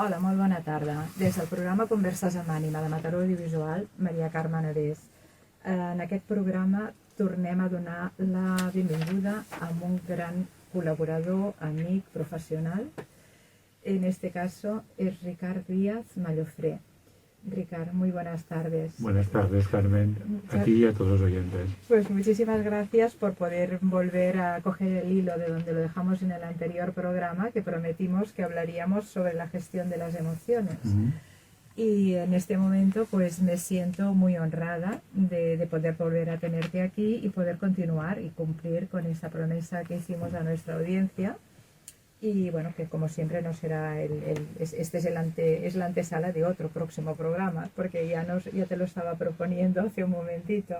Hola, molt bona tarda. Des del programa Converses amb Ànima de Mataró Audiovisual, Maria Carme Narés. En aquest programa tornem a donar la benvinguda a un gran col·laborador, amic, professional. En este caso es Ricard Díaz Mallofré. Ricard, muy buenas tardes. Buenas tardes, Carmen, a ti y a todos los oyentes. Pues muchísimas gracias por poder volver a coger el hilo de donde lo dejamos en el anterior programa, que prometimos que hablaríamos sobre la gestión de las emociones. Y en este momento pues me siento muy honrada de poder volver a tenerte aquí y poder continuar y cumplir con esa promesa que hicimos a nuestra audiencia. Y bueno, que como siempre no será este es la antesala de otro próximo programa, porque ya te lo estaba proponiendo hace un momentito.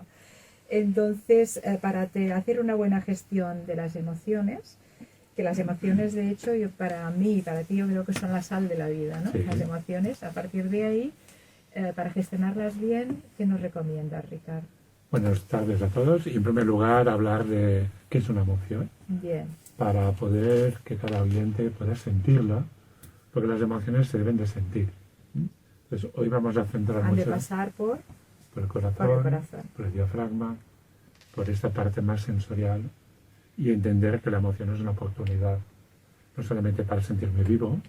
Entonces, para hacer una buena gestión de las emociones, que las emociones de hecho para mí y para ti yo creo que son la sal de la vida, ¿no? Sí. Las emociones, a partir de ahí, para gestionarlas bien, ¿qué nos recomiendas, Ricard? Buenas tardes a todos y en primer lugar hablar de qué es una emoción. Bien. Para poder que cada oyente pueda sentirla, porque las emociones se deben de sentir. Entonces, hoy vamos a centrar mucho... de pasar por el corazón, por el diafragma, por esta parte más sensorial y entender que la emoción es una oportunidad, no solamente para sentirme vivo,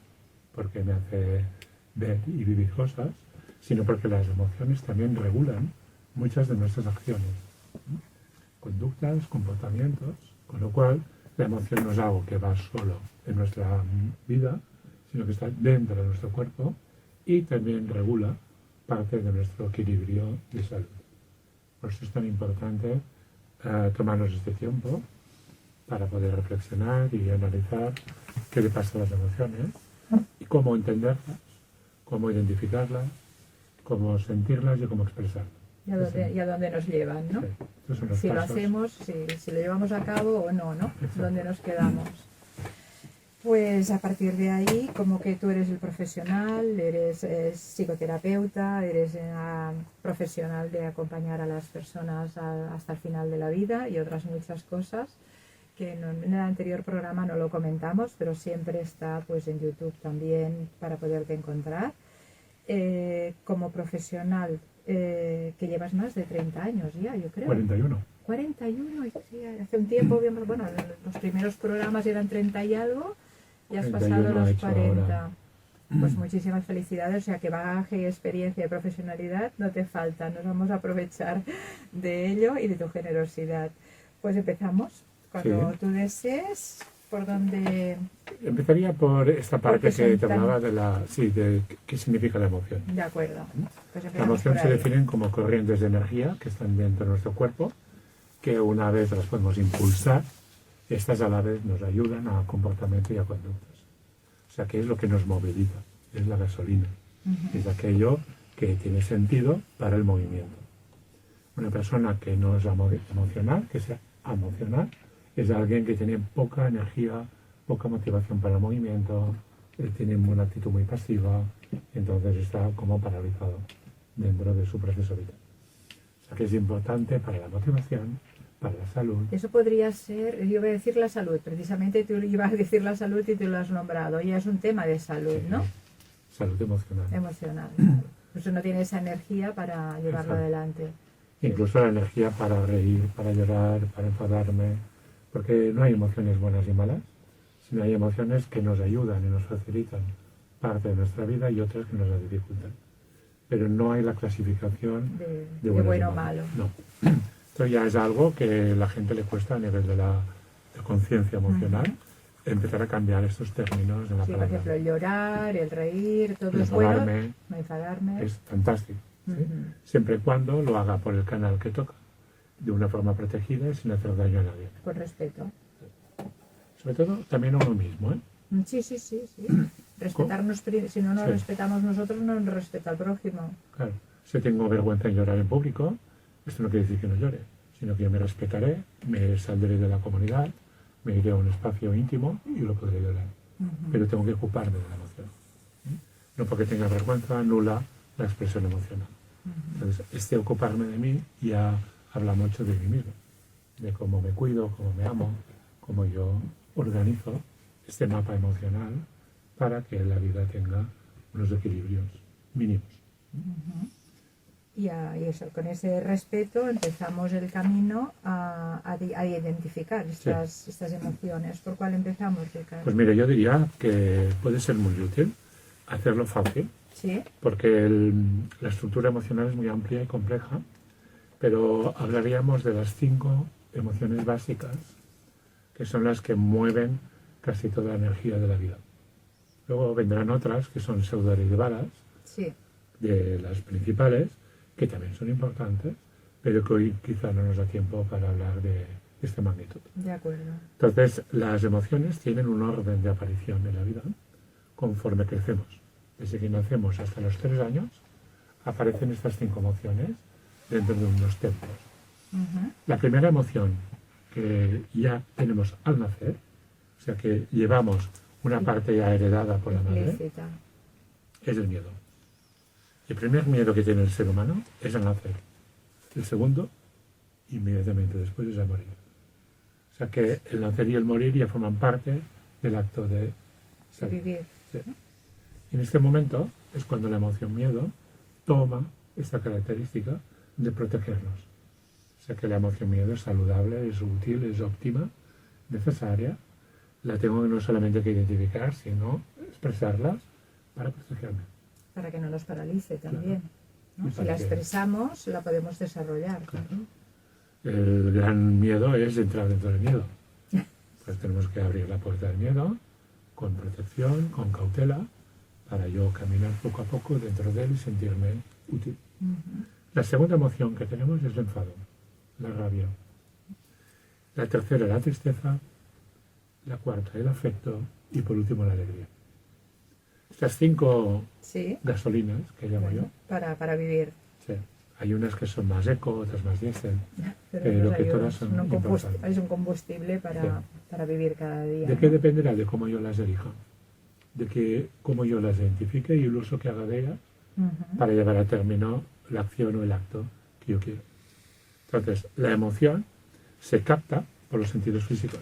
porque me hace ver y vivir cosas, sino porque las emociones también regulan muchas de nuestras acciones, conductas, comportamientos, con lo cual la emoción no es algo que va solo en nuestra vida, sino que está dentro de nuestro cuerpo y también regula parte de nuestro equilibrio de salud. Por eso es tan importante tomarnos este tiempo para poder reflexionar y analizar qué le pasa a las emociones y cómo entenderlas, cómo identificarlas, cómo sentirlas y cómo expresarlas. Y a dónde nos llevan, ¿no? Sí, si lo hacemos, si lo llevamos a cabo o no, ¿no? ¿Dónde nos quedamos? Pues a partir de ahí, como que tú eres el profesional, eres psicoterapeuta, eres profesional de acompañar a las personas hasta el final de la vida y otras muchas cosas que en el anterior programa no lo comentamos, pero siempre está pues en YouTube también para poderte encontrar. Como profesional, que llevas más de 30 años ya, yo creo. 41. 41, sí, hace un tiempo vimos, bueno, los primeros programas eran 30 y algo, y has pasado los 40. Ahora. Pues muchísimas felicidades, o sea que bagaje, experiencia y profesionalidad no te falta, nos vamos a aprovechar de ello y de tu generosidad. Pues empezamos, cuando tú desees. ¿Por dónde? Empezaría por esta parte que te hablaba de qué significa la emoción. De acuerdo. Pues la emoción se definen como corrientes de energía que están dentro de nuestro cuerpo, que una vez las podemos impulsar, estas a la vez nos ayudan a comportamiento y a conductas. O sea, que es lo que nos moviliza, es la gasolina, es aquello que tiene sentido para el movimiento. Una persona que no es emocional, que sea emocional, es alguien que tiene poca energía, poca motivación para el movimiento, tiene una actitud muy pasiva, entonces está como paralizado dentro de su proceso vital. O sea que es importante para la motivación, para la salud. Eso podría ser, yo voy a decir la salud, precisamente tú ibas a decir la salud y tú lo has nombrado, ya es un tema de salud, sí, ¿no? Salud emocional. Emocional. Por eso no tiene esa energía para llevarlo adelante. Incluso la energía para reír, para llorar, para enfadarme. Porque no hay emociones buenas y malas, sino hay emociones que nos ayudan y nos facilitan parte de nuestra vida y otras que nos la dificultan. Pero no hay la clasificación de bueno o malo. No. Esto ya es algo que a la gente le cuesta a nivel de conciencia emocional, empezar a cambiar estos términos de la palabra. Por ejemplo, el llorar, el reír, todo es bueno. No enfadarme. Es fantástico. ¿Sí? Siempre y cuando lo haga por el canal que toca, de una forma protegida y sin hacer daño a nadie. Con respeto. Sobre todo también a uno mismo, ¿eh? Sí. Respetarnos, si no nos respetamos nosotros, no nos respeta el prójimo. Claro. Si tengo vergüenza en llorar en público, esto no quiere decir que no llore, sino que yo me respetaré, me saldré de la comunidad, me iré a un espacio íntimo y lo podré llorar. Pero tengo que ocuparme de la emoción. No porque tenga vergüenza anula la expresión emocional. Entonces, este ocuparme de mí ya habla mucho de mí mismo, de cómo me cuido, cómo me amo, cómo yo organizo este mapa emocional para que la vida tenga unos equilibrios mínimos. Y eso, con ese respeto empezamos el camino a identificar estas emociones. ¿Por cuál empezamos, Ricardo? Pues mira, yo diría que puede ser muy útil hacerlo fácil, ¿sí? Porque la estructura emocional es muy amplia y compleja, pero hablaríamos de las 5 emociones básicas, que son las que mueven casi toda la energía de la vida. Luego vendrán otras que son pseudoderivadas, sí, de las principales, que también son importantes, pero que hoy quizá no nos da tiempo para hablar de esta magnitud. De acuerdo. Entonces, las emociones tienen un orden de aparición en la vida conforme crecemos. Desde que nacemos hasta los 3 años, aparecen estas 5 emociones dentro de unos tempos. La primera emoción que ya tenemos al nacer, o sea que llevamos una parte ya heredada por la madre, es el miedo. El primer miedo que tiene el ser humano es al nacer. El segundo, inmediatamente después, es al morir. O sea que el nacer y el morir ya forman parte del acto de vivir. Sí. En este momento es cuando la emoción miedo toma esta característica de protegernos. O sea que la emoción miedo es saludable, es útil, es óptima, necesaria. La tengo no solamente que identificar, sino expresarlas para protegerme. Para que no nos paralice también. Claro. ¿no? Si la expresamos, la podemos desarrollar. Claro. El gran miedo es entrar dentro del miedo. Pues tenemos que abrir la puerta del miedo con protección, con cautela, para yo caminar poco a poco dentro de él y sentirme útil. La segunda emoción que tenemos es el enfado, la rabia. La tercera, la tristeza. La cuarta, el afecto. Y por último, la alegría. Estas 5 gasolinas que llamo yo. Para vivir. Sí. Hay unas que son más eco, otras más diésel, pero que todas son importantes. Es un combustible para vivir cada día. ¿De qué dependerá? De cómo yo las elija. De cómo yo las identifique y el uso que haga de ellas para llevar a término la acción o el acto que yo quiero. Entonces, la emoción se capta por los sentidos físicos.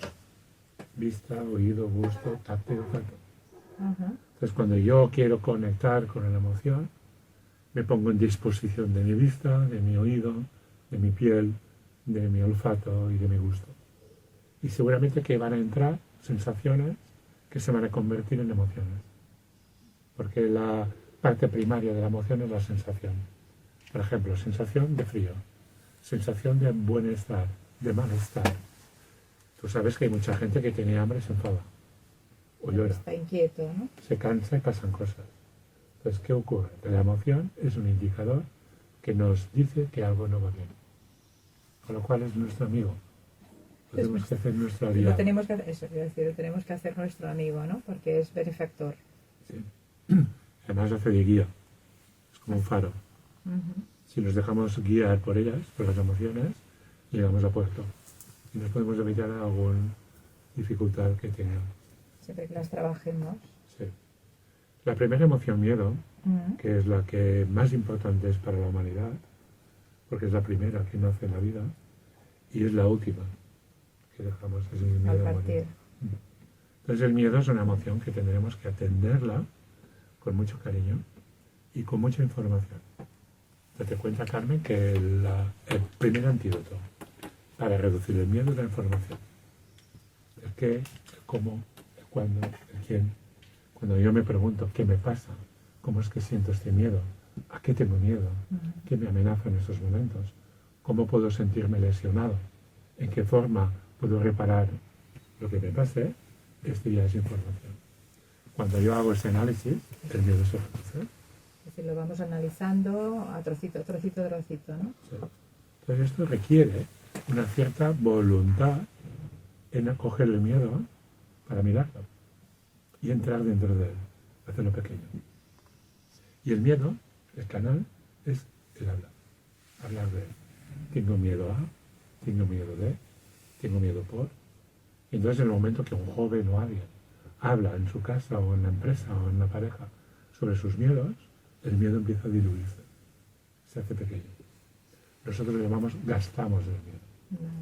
Vista, oído, gusto, tacto y olfato. Entonces, cuando yo quiero conectar con la emoción, me pongo en disposición de mi vista, de mi oído, de mi piel, de mi olfato y de mi gusto. Y seguramente que van a entrar sensaciones que se van a convertir en emociones. Porque la parte primaria de la emoción es la sensación. Por ejemplo, sensación de frío, sensación de bienestar, de malestar. Tú sabes que hay mucha gente que tiene hambre y se enfada. O llora. Está inquieto, ¿no? Se cansa y pasan cosas. Entonces, ¿qué ocurre? Que la emoción es un indicador que nos dice que algo no va bien. Con lo cual es nuestro amigo. Lo tenemos que hacer nuestro aliado. Lo tenemos que hacer nuestro amigo, ¿no? Porque es benefactor. Sí. Además hace de guía. Es como un faro. Si nos dejamos guiar por ellas, por las emociones, llegamos a puerto. Y nos podemos evitar alguna dificultad que tengan. Siempre que las trabajemos. Sí. La primera emoción, miedo, que es la que más importante es para la humanidad, porque es la primera que nace en la vida, y es la última que dejamos, es el miedo al partir. Entonces el miedo es una emoción que tendremos que atenderla con mucho cariño y con mucha información. Date cuenta, Carmen, que el primer antídoto para reducir el miedo es la información. El qué, el cómo, el cuándo, el quién. Cuando yo me pregunto qué me pasa, cómo es que siento este miedo, a qué tengo miedo, qué me amenaza en estos momentos, cómo puedo sentirme lesionado, en qué forma puedo reparar lo que me pase, esto ya es información. Cuando yo hago ese análisis, el miedo se reduce. Es decir, lo vamos analizando a trocito, trocito, trocito, ¿no? Sí. Entonces esto requiere una cierta voluntad en acoger el miedo para mirarlo y entrar dentro de él, hacerlo pequeño. Y el miedo, el canal, es el hablar. Hablar de tengo miedo a, tengo miedo de, tengo miedo por. Y entonces en el momento que un joven o alguien habla en su casa o en la empresa o en la pareja sobre sus miedos, el miedo empieza a diluirse, se hace pequeño. Nosotros lo llamamos gastamos el miedo,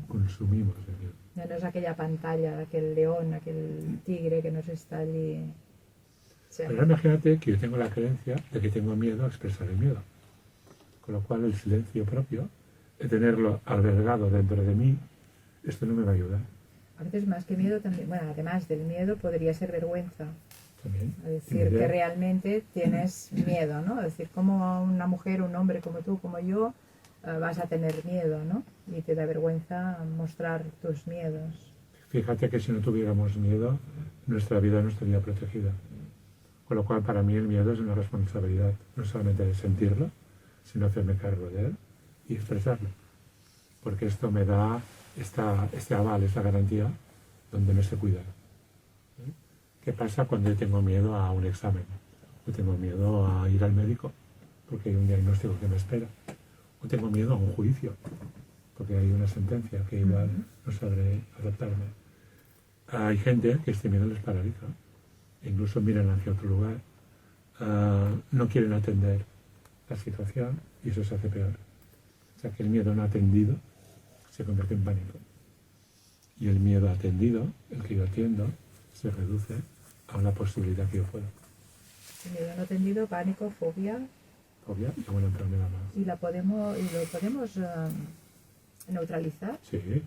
consumimos el miedo. Ya no es aquella pantalla, aquel león, aquel tigre que nos está allí Sí. Pero imagínate que yo tengo la creencia de que tengo miedo a expresar el miedo. Con lo cual el silencio propio, de tenerlo albergado dentro de mí, esto no me va a ayudar. A veces más que miedo también, bueno, además del miedo podría ser vergüenza. También. Es decir, que realmente tienes miedo, ¿no? Es decir, como una mujer, un hombre como tú, como yo, vas a tener miedo, ¿no? Y te da vergüenza mostrar tus miedos. Fíjate que si no tuviéramos miedo, nuestra vida no estaría protegida. Con lo cual, para mí el miedo es una responsabilidad, no solamente de sentirlo, sino hacerme cargo de él y expresarlo. Porque esto me da este aval, esta garantía, donde me sé cuidar. ¿Qué pasa cuando yo tengo miedo a un examen? O tengo miedo a ir al médico, porque hay un diagnóstico que me espera. O tengo miedo a un juicio, porque hay una sentencia que igual no sabré adaptarme. Hay gente que este miedo les paraliza. Incluso miran hacia otro lugar, no quieren atender la situación y eso se hace peor. O sea que el miedo no atendido se convierte en pánico. Y el miedo atendido, el que yo atiendo, se reduce a una posibilidad que yo pueda. El miedo no atendido, pánico, fobia. Fobia y una enfermedad más. ¿Y lo podemos neutralizar? Sí.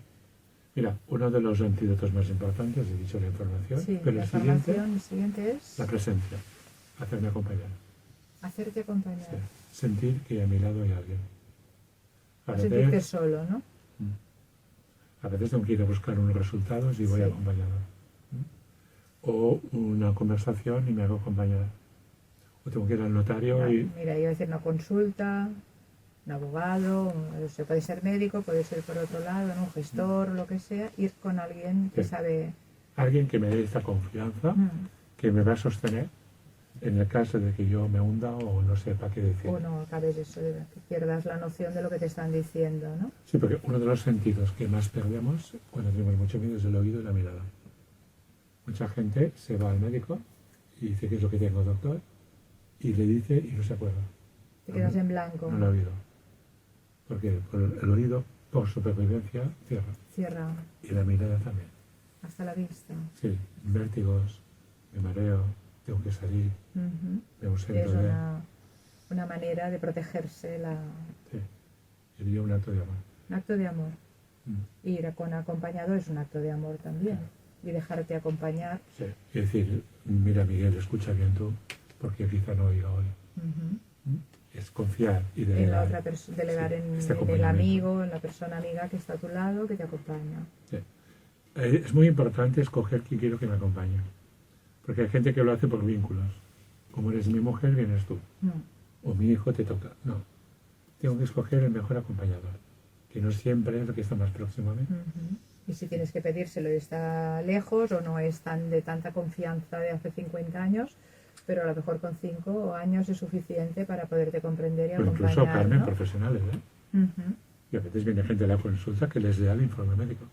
Mira, uno de los antídotos más importantes, he dicho la información, Sí, pero la el siguiente es la presencia, hacerme acompañar. hacerte acompañar. Sí. Sentir que a mi lado hay alguien. No sentirte solo, ¿no? A veces tengo que ir a buscar unos resultados y voy acompañado. O una conversación y me hago acompañar. O tengo que ir al notario y... Mira, iba a decir una consulta, un abogado, puede ser médico, puede ser por otro lado, ¿no? Un gestor, lo que sea, ir con alguien que sabe... Alguien que me dé esta confianza, que me va a sostener en el caso de que yo me hunda o no sepa qué decir. O no acabes eso, que pierdas la noción de lo que te están diciendo, ¿no? Sí, porque uno de los sentidos que más perdemos cuando tenemos mucho miedo es el oído y la mirada. Mucha gente se va al médico y dice qué es lo que tengo, doctor, y le dice y no se acuerda. Te quedas en blanco. No lo ha oído. Porque por el oído, por supervivencia, cierra. Cierra. Y la mirada también. Hasta la vista. Sí, vértigos, me mareo, tengo que salir, me ausento. Es una manera de protegerse. Sí, sería un acto de amor. Un acto de amor. Ir con acompañado es un acto de amor también. Y dejarte acompañar. Sí, es decir, mira Miguel, escucha bien tú, porque quizá no oiga hoy. Es confiar y delegar. En la otra persona, delegar en el amigo, en la persona amiga que está a tu lado, que te acompaña. Sí. Es muy importante escoger quién quiero que me acompañe. Porque hay gente que lo hace por vínculos. Como eres mi mujer, vienes tú. O mi hijo te toca. No. Tengo que escoger el mejor acompañador. Que no siempre es el que está más próximo a mí. Y si tienes que pedírselo y está lejos o no es de tanta confianza de hace 50 años, pero a lo mejor con 5 años es suficiente para poderte comprender y acompañar. Incluso, Carmen, profesionales, ¿eh? Uh-huh. Y a veces viene gente a la consulta que les lea el informe médico.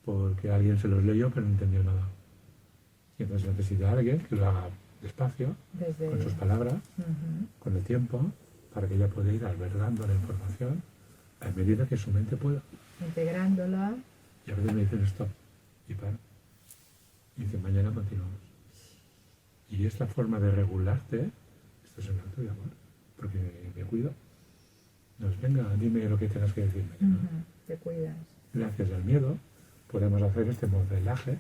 Porque alguien se los leyó pero no entendió nada. Y entonces necesita a alguien que lo haga despacio, con sus palabras, con el tiempo, para que ella pueda ir albergando la información a medida que su mente pueda. Integrándola. Y a veces me dicen stop y para. Y dicen mañana continuamos. Y esta forma de regularte, esto es un acto de amor, porque me cuido. No es, venga, dime lo que tengas que decirme. Te cuidas. Gracias al miedo podemos hacer este modelaje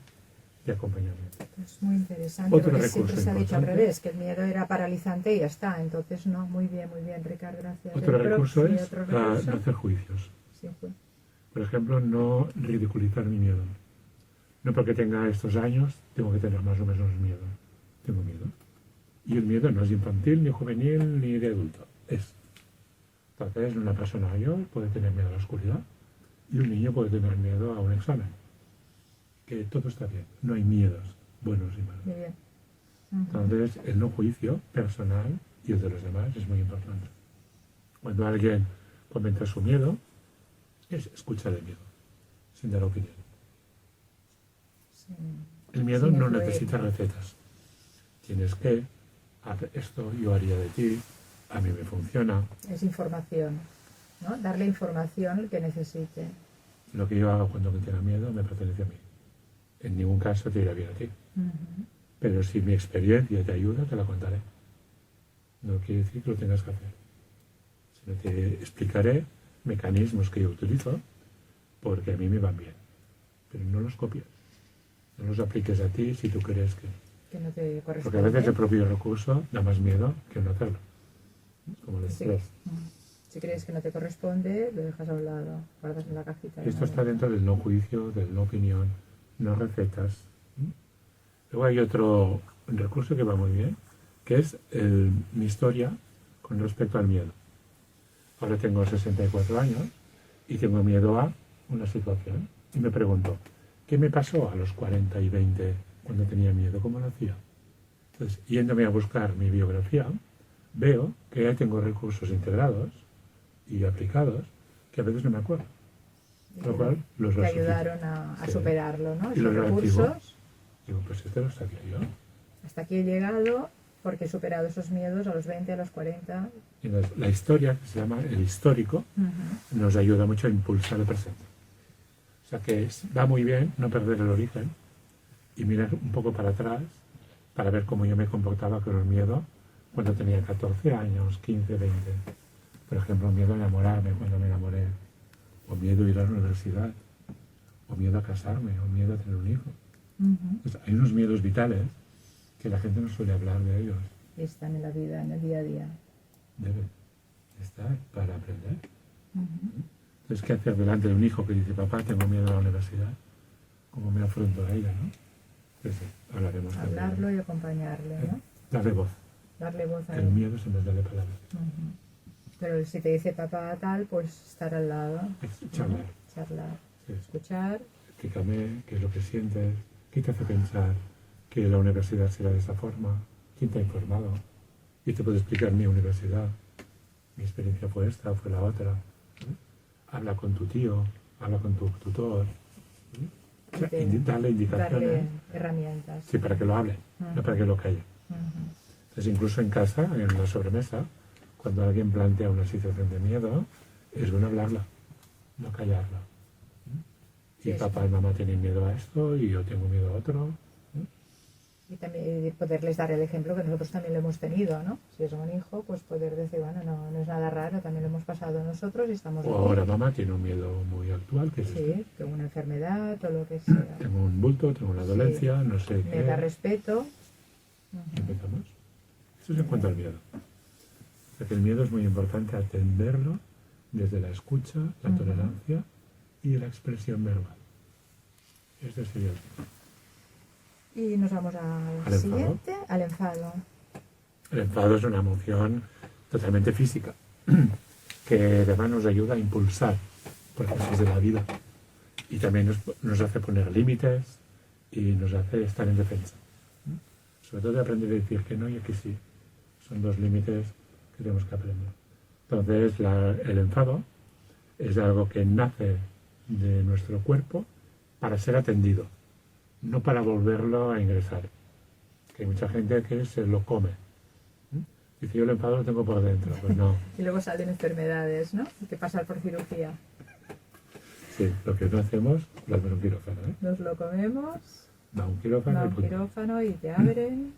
de acompañamiento. Es muy interesante, Otro porque recurso siempre se ha dicho al importante. revés, que el miedo era paralizante y ya está. Entonces, no, muy bien, Ricardo, gracias. Otro recurso es otro recurso. no hacer juicios. Sí, Por ejemplo, no ridiculizar mi miedo. No porque tenga estos años tengo que tener más o menos miedo. Tengo miedo. Y el miedo no es infantil, ni juvenil, ni de adulto. Entonces, una persona mayor puede tener miedo a la oscuridad y un niño puede tener miedo a un examen. Que todo está bien. No hay miedos buenos y malos. Muy bien. Entonces, el no juicio personal y el de los demás es muy importante. Cuando alguien comenta su miedo, es escuchar el miedo, sin dar opinión. Sí. El miedo no necesita recetas. Tienes que hacer esto, yo haría de ti, a mí me funciona. Es información, ¿no? Darle información que necesite. Lo que yo hago cuando tenga miedo me pertenece a mí. En ningún caso te irá bien a ti. pero si mi experiencia te ayuda, te la contaré. No quiere decir que lo tengas que hacer, sino te explicaré mecanismos que yo utilizo porque a mí me van bien, pero no los copies, no los apliques a ti si tú crees que no te corresponde. Porque a veces el propio recurso da más miedo que no hacerlo, como el estrés. Si crees que no te corresponde, lo dejas a un lado, guardas en la cajita. Esto está dentro del no juicio, del no opinión, no recetas. Luego hay otro recurso que va muy bien, que es mi historia con respecto al miedo. Ahora tengo 64 años y tengo miedo a una situación. Y me pregunto, ¿qué me pasó a los 40 y 20 cuando tenía miedo? ¿Cómo lo hacía? Entonces, yéndome a buscar mi biografía, veo que ya tengo recursos integrados y aplicados que a veces no me acuerdo. Con lo cual, los te ayudaron a superarlo, ¿no? Y los recursos. Digo, pues esto lo sabía yo. Hasta aquí he llegado porque he superado esos miedos a los 20, a los 40. Y entonces, la historia, que se llama el histórico, nos ayuda mucho a impulsar el presente. O sea que va muy bien no perder el origen y mirar un poco para atrás para ver cómo yo me comportaba con el miedo cuando tenía 14 años, 15, 20. Por ejemplo, miedo a enamorarme cuando me enamoré, o miedo a ir a la universidad, o miedo a casarme, o miedo a tener un hijo. Pues hay unos miedos vitales que la gente no suele hablar de ellos. Y están en la vida, en el día a día. Deben estar para aprender. Entonces, ¿qué hacer delante de un hijo que dice, papá, tengo miedo a la universidad? ¿Cómo me afronto a ella, no? Pues sí, hablaremos también. Hablarlo y acompañarle, ¿no? Darle voz. Darle voz a el miedo se nos da de palabras. Pero si te dice papá tal, pues estar al lado. Charlar. Charlar. Sí. Escuchar. Explícame qué es lo que sientes, qué te hace pensar que la universidad será de esa forma, quién te ha informado. Y te puedo explicar mi universidad. Mi experiencia fue esta, fue la otra. Habla con tu tío, habla con tu tutor. Darle indicaciones. Darle herramientas. Sí, para que lo hable, no para que lo calle. Entonces, incluso en casa, en la sobremesa, cuando alguien plantea una situación de miedo, es bueno hablarla, no callarla. Y papá y mamá tienen miedo a esto y yo tengo miedo a otro. Y también poderles dar el ejemplo que nosotros también lo hemos tenido, ¿no? Si es un hijo, pues poder decir, bueno, no es nada raro, también lo hemos pasado nosotros y estamos... O ahora mamá tiene un miedo muy actual, que es sí, tengo una enfermedad o lo que sea. Tengo un bulto, tengo una dolencia, no sé qué. Me da respeto. Empezamos. Eso es en cuanto al miedo. O sea que el miedo es muy importante atenderlo desde la escucha, la tolerancia y la expresión verbal. Este sería el tema. Y nos vamos al siguiente, al enfado. El enfado es una emoción totalmente física, que además nos ayuda a impulsar procesos de la vida. Y también nos hace poner límites y nos hace estar en defensa. Sobre todo de aprender a decir que no y que sí. Son dos límites que tenemos que aprender. Entonces, el enfado es algo que nace de nuestro cuerpo para ser atendido, no para volverlo a ingresar. Que hay mucha gente que se lo come. Dice, yo el enfado lo tengo por dentro. Pues no. Y luego salen enfermedades, ¿no? Hay que pasar por cirugía. Sí, lo que no hacemos, lo hacemos en un quirófano. Nos lo comemos. Va a un quirófano y te abren.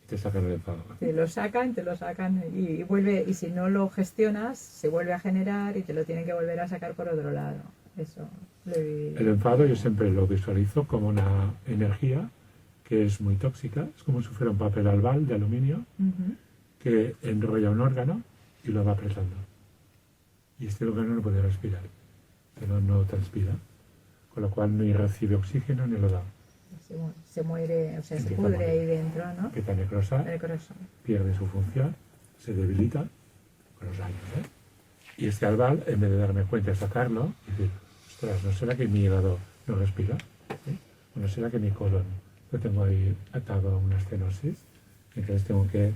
Y te sacan el enfado. Te lo sacan y vuelve. Y si no lo gestionas, se vuelve a generar y te lo tienen que volver a sacar por otro lado. Eso. El enfado yo siempre lo visualizo como una energía que es muy tóxica. Es como si fuera un papel albal de aluminio que enrolla un órgano y lo va apretando. Y este órgano no puede respirar, pero no transpira, con lo cual ni recibe oxígeno ni lo da. Se muere, o sea, se pudre ahí dentro, ¿no? Empieza a necrosar, pierde su función, se debilita con los años, Y este albal, en vez de darme cuenta de sacarlo, y decir, ostras, ¿no será que mi hígado no respira? ¿O no será que mi colon lo tengo ahí atado a una estenosis? Entonces tengo que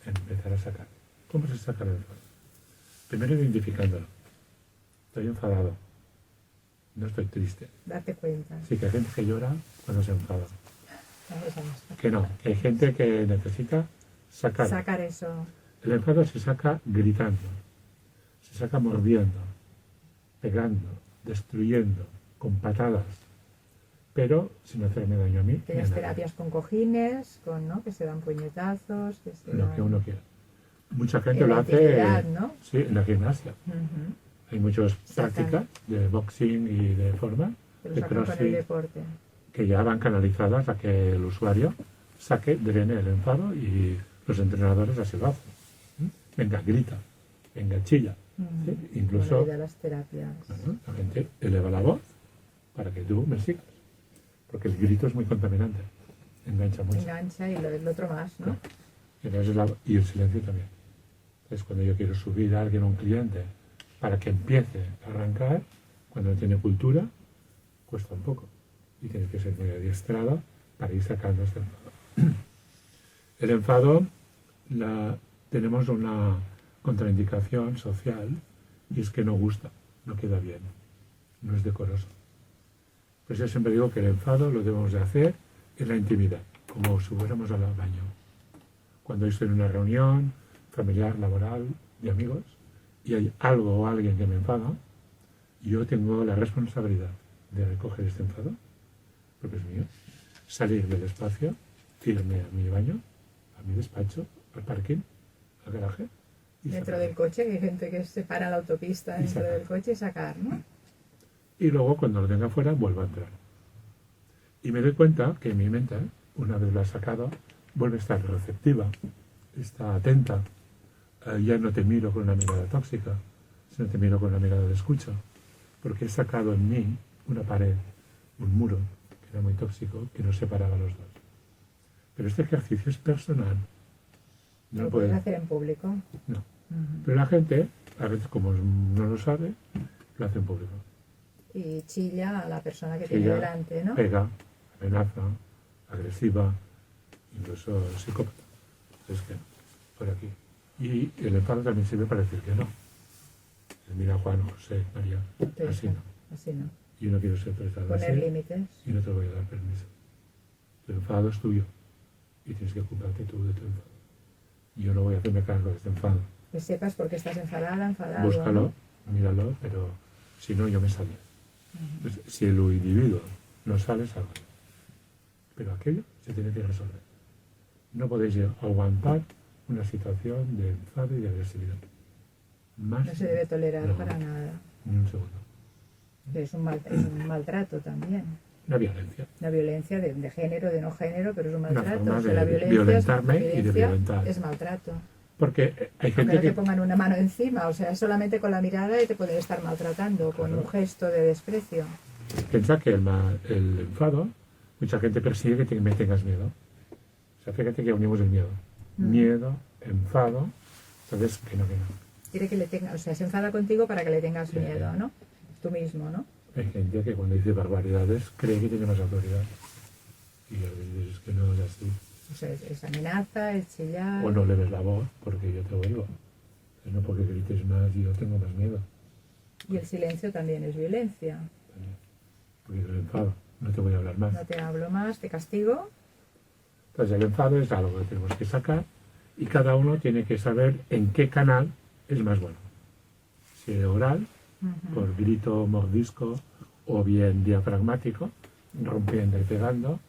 empezar a sacar. ¿Cómo se saca el enfado? Primero identificándolo. Estoy enfadado. No estoy triste. Date cuenta. Sí, que hay gente que llora cuando se enfada. Que no, que hay gente que necesita sacar eso. El enfado se saca gritando, se saca mordiendo, pegando, destruyendo, con patadas. pero sin hacerme daño a mí. Tienes terapias con cojines, ¿no? Que se dan puñetazos, que se lo que uno quiera. Mucha gente lo hace, ¿no? Sí, en la gimnasia. Hay muchas prácticas de boxing y de forma, de crossfit, que ya van canalizadas a que el usuario drene el enfado y los entrenadores así lo hacen. Venga, grita, venga, chilla. ¿Sí? Incluso las terapias. Bueno, la gente eleva la voz para que tú me sigas. Porque el grito es muy contaminante. Engancha mucho. Engancha y el otro más, ¿no? Y el silencio también. Entonces, cuando yo quiero subir a alguien, a un cliente, para que empiece a arrancar, cuando no tiene cultura, cuesta un poco. Y tiene que ser muy adiestrado para ir sacando este enfado. El enfado, tenemos una contraindicación social, y es que no gusta, no queda bien, no es decoroso. Pues yo siempre digo que el enfado lo debemos de hacer en la intimidad, como si fuéramos al baño. Cuando estoy en una reunión familiar, laboral, de amigos, y hay algo o alguien que me enfada, yo tengo la responsabilidad de recoger este enfado, porque es mío, salir del espacio, irme a mi baño, a mi despacho, al parking, al garaje. Dentro del coche, que hay gente que se para en la autopista dentro del coche y sacar, ¿no? Y luego, cuando lo tenga fuera, vuelvo a entrar. Y me doy cuenta que mi mente, una vez lo ha sacado, vuelve a estar receptiva, está atenta. Ya no te miro con una mirada tóxica, sino te miro con una mirada de escucha. Porque he sacado en mí una pared, un muro, que era muy tóxico, que nos separaba a los dos. Pero este ejercicio es personal. No lo puedes hacer en público. No. Pero la gente, a veces como no lo sabe, lo hace en público. Y chilla a la persona que tiene delante, ¿no? Pega, amenaza, agresiva, incluso psicópata. Es que, por aquí. Y el enfado también sirve para decir que no. Mira, Juan, José, María, así no. Así no. Yo no quiero ser tratado así. Poner límites. Y no te voy a dar permiso. Tu enfado es tuyo. Y tienes que ocuparte tú de tu enfado. Yo no voy a hacerme cargo de este enfado. Que sepas por qué estás enfadado. Búscalo, ¿no? míralo, pero si no, yo me salgo. Pues, si el individuo no sale, salgo. Pero aquello se tiene que resolver. No podéis aguantar una situación de enfado y de agresividad. No se debe tolerar para nada. Ni un segundo. Es un maltrato también. La violencia. La violencia de género, de no género, pero es un maltrato. Una forma o sea, la de violentarme y de violentar. Es maltrato. Porque hay gente que te pongan una mano encima, o sea, solamente con la mirada y te pueden estar maltratando, con un gesto de desprecio. Piensa que el enfado, mucha gente persigue que me tengas miedo. O sea, fíjate que unimos el miedo. Miedo, enfado, entonces que no. Quiere que le tenga, o sea, se enfada contigo para que le tengas miedo, ¿no? Tú mismo, ¿no? Hay gente que cuando dice barbaridades cree que tiene más autoridad. Y a veces es que no es así. O sea, es amenaza, es chillar. O no le ves la voz porque yo te oigo. No porque grites más, yo tengo más miedo. Y el silencio también es violencia. También. Porque es el enfado. No te voy a hablar más. No te hablo más, te castigo. Entonces el enfado es algo que tenemos que sacar y cada uno tiene que saber en qué canal es más bueno. Si oral, por grito, mordisco, o bien diafragmático, rompiendo y pegando,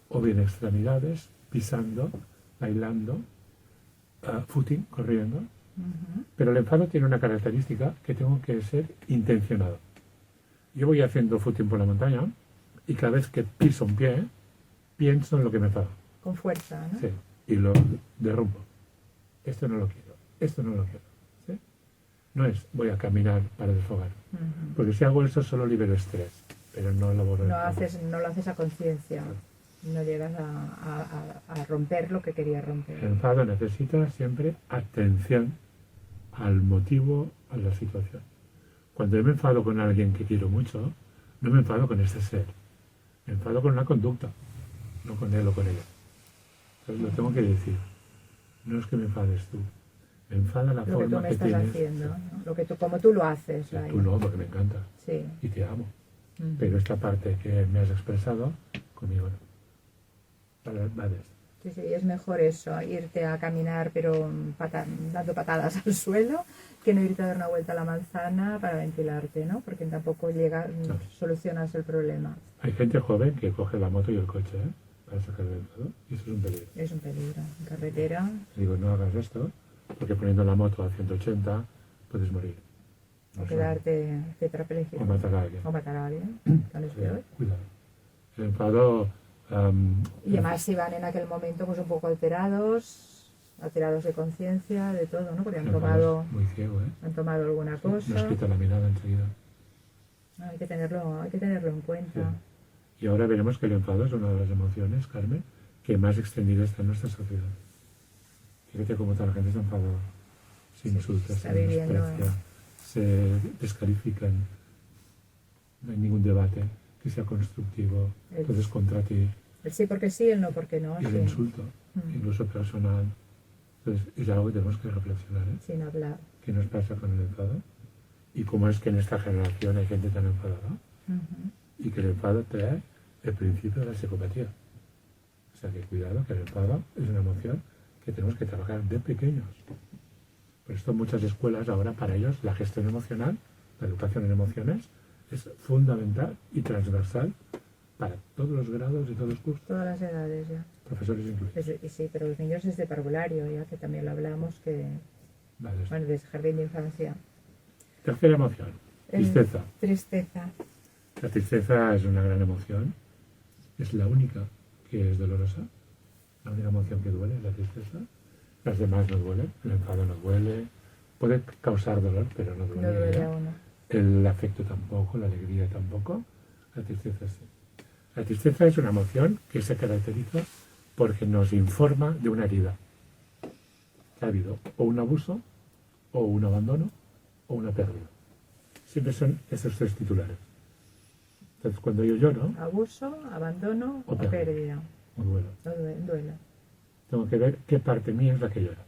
o bien extremidades, pisando, bailando, footing, corriendo. Pero el enfado tiene una característica que tengo que ser intencionado. Yo voy haciendo footing por la montaña y cada vez que piso un pie, pienso en lo que me enfada. Con fuerza, ¿no? Sí, y lo derrumbo. Esto no lo quiero, esto no lo quiero. ¿Sí? No es voy a caminar para desfogar. Porque si hago eso solo libero estrés, pero no elaboro. No lo haces a conciencia. No llegas a romper lo que querías romper. El enfado necesita siempre atención al motivo, a la situación. Cuando yo me enfado con alguien que quiero mucho, no me enfado con ese ser. Me enfado con una conducta, no con él o con ella. Entonces lo tengo que decir. No es que me enfades tú. Me enfada la forma que tú me estás tienes. haciendo, ¿no? Como tú lo haces. Sí, tú no, porque me encanta. Sí. Y te amo. Pero esta parte que me has expresado, conmigo no. Va de esto. Sí, sí, es mejor eso, irte a caminar pero dando patadas al suelo, que no irte a dar una vuelta a la manzana para ventilarte, ¿no? Porque tampoco solucionas el problema. Hay gente joven que coge la moto y el coche, ¿eh? Para sacar el enfado, y eso es un peligro. Es un peligro. En carretera... Digo, no hagas esto, porque poniendo la moto a 180 puedes morir. O quedarte tetrapléjico. O matar a alguien. O matar a alguien, que es peor. Cuidado. El enfado... y además si van en aquel momento pues un poco alterados de conciencia, de todo, ¿no? Porque han tomado... Muy ciego, ¿eh? Han tomado alguna cosa. Nos quita la mirada enseguida. Hay que tenerlo en cuenta. Sí. Y ahora veremos que el enfado es una de las emociones, Carmen, que más extendida está en nuestra sociedad. Fíjate cómo toda la gente está enfadada. Se insulta, se desprecia, se descalifican. No hay ningún debate que sea constructivo. Entonces contra ti. El sí porque sí, el no porque no. Y el insulto, incluso personal. Entonces es algo que tenemos que reflexionar. ¿eh? Sin hablar. ¿Qué nos pasa con el enfado? Y cómo es que en esta generación hay gente tan enfadada. Y que el enfado trae el principio de la psicopatía. O sea que cuidado, que el enfado es una emoción que tenemos que trabajar de pequeños. Por esto muchas escuelas ahora para ellos la gestión emocional, la educación en emociones, es fundamental y transversal para todos los grados y todos los cursos. Todas las edades ya. Profesores incluidos. Y sí, pero los niños es de parvulario, ya que también lo hablamos, que... Vale, bueno, desde jardín de infancia. Tercera emoción, tristeza. Tristeza. La tristeza es una gran emoción, es la única que es dolorosa, la única emoción que duele es la tristeza. Las demás no duelen, el enfado no duele, puede causar dolor, pero no duele. No duele a uno. El afecto tampoco, la alegría tampoco, la tristeza sí. La tristeza es una emoción que se caracteriza porque nos informa de una herida. Que ha habido o un abuso, o un abandono, o una pérdida. Siempre son esos tres titulares. Entonces, cuando yo lloro... Abuso, abandono o pérdida. O duelo. Duelo. Tengo que ver qué parte mía es la que llora.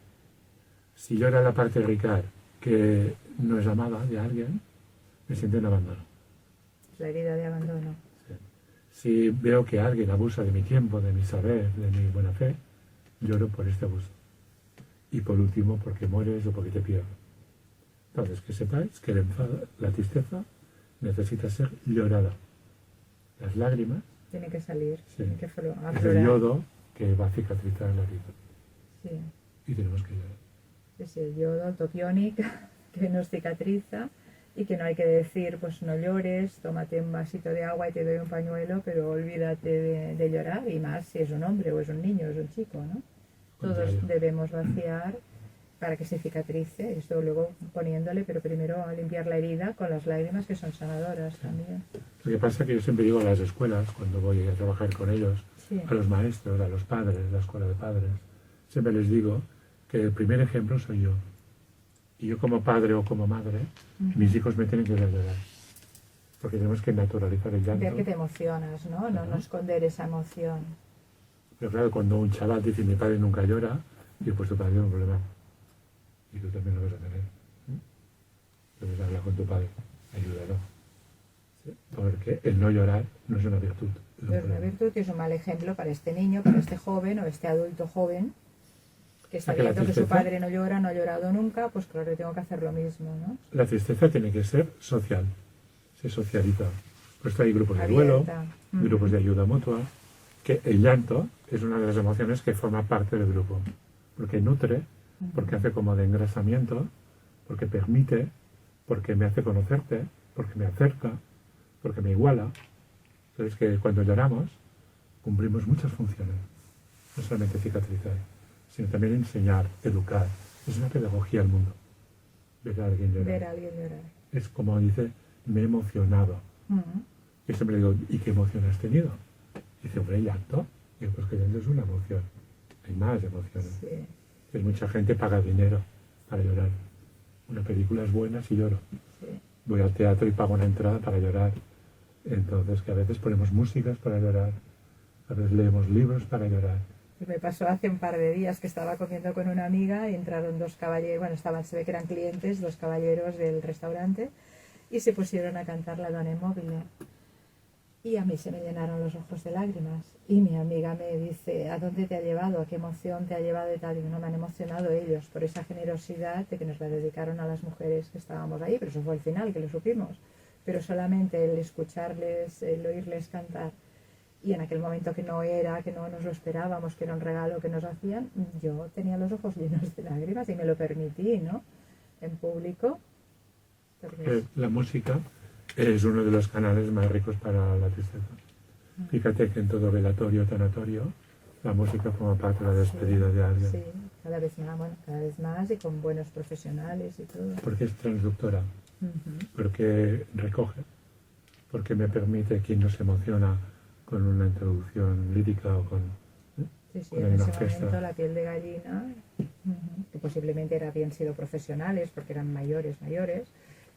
Si llora la parte rica que no es amada de alguien, me siento en abandono. La herida de abandono. Sí. Si veo que alguien abusa de mi tiempo, de mi saber, de mi buena fe, lloro por este abuso. Y por último, porque mueres o porque te pierdo. Entonces, que sepáis que el enfado, la tristeza necesita ser llorada. Las lágrimas... Tiene que salir, sí, tiene que aflorar. Es el yodo que va a cicatrizar la herida. Sí. Y tenemos que llorar. Es el yodo, el topionic, que nos cicatriza y que no hay que decir, pues no llores, tómate un vasito de agua y te doy un pañuelo, pero olvídate de llorar, y más si es un hombre o es un niño o es un chico, ¿no? Todos debemos vaciar para que se cicatrice, esto luego poniéndole, pero primero a limpiar la herida con las lágrimas que son sanadoras también. Lo que pasa es que yo siempre digo a las escuelas, cuando voy a trabajar con ellos, a los maestros, a los padres, la escuela de padres, siempre les digo que el primer ejemplo soy yo. Y yo como padre o como madre, mis hijos me tienen que ver llorar. Porque tenemos que naturalizar el llanto. Ver que te emocionas, ¿no? No esconder esa emoción. Pero claro, cuando un chaval dice mi padre nunca llora, digo, pues tu padre tiene un problema. Y tú también lo vas a tener. Entonces habla con tu padre, ayúdalo. ¿Sí? Porque el no llorar no es una virtud. Es una virtud y es un mal ejemplo para este niño, para este joven o este adulto joven que está viendo que su padre no llora, no ha llorado nunca, pues claro, tengo que hacer lo mismo, ¿no? La tristeza tiene que ser social, se socializa. Por esto hay grupos de duelo, grupos de ayuda mutua, que el llanto es una de las emociones que forma parte del grupo, porque nutre, porque hace como de engrasamiento, porque permite, porque me hace conocerte, porque me acerca, porque me iguala. Entonces que cuando lloramos cumplimos muchas funciones, no solamente cicatrizar, sino también enseñar, educar. Es una pedagogía al mundo. Ver a alguien llorar. Ver a alguien llorar. Es como dice, me he emocionado. Yo siempre le digo, ¿y qué emoción has tenido? Dice, hombre, llanto. Digo, pues que llanto es una emoción. Hay más emociones. Sí. Pues mucha gente paga dinero para llorar. Una película es buena si lloro. Sí. Voy al teatro y pago una entrada para llorar. Entonces, que a veces ponemos músicas para llorar. A veces leemos libros para llorar. Me pasó hace un par de días que estaba comiendo con una amiga y entraron dos caballeros, bueno, se ve que eran clientes, dos caballeros del restaurante, y se pusieron a cantar La Donna Mobile. Y a mí se me llenaron los ojos de lágrimas. Y mi amiga me dice, ¿a dónde te ha llevado? ¿A qué emoción te ha llevado? Y tal. Y no, me han emocionado ellos por esa generosidad de que nos la dedicaron a las mujeres que estábamos ahí. Pero eso fue al final, que lo supimos. Pero solamente el escucharles, el oírles cantar, y en aquel momento que no nos lo esperábamos, que era un regalo que nos hacían, yo tenía los ojos llenos de lágrimas y me lo permití, ¿no? En público. La música es uno de los canales más ricos para la tristeza. Fíjate que en todo velatorio, tanatorio, la música forma parte de la despedida de alguien. Sí, cada vez más y con buenos profesionales y todo. Porque es transductora, porque recoge, porque me permite quien no se emociona con una introducción lírica o con en ese momento la piel de gallina, que posiblemente habían sido profesionales porque eran mayores,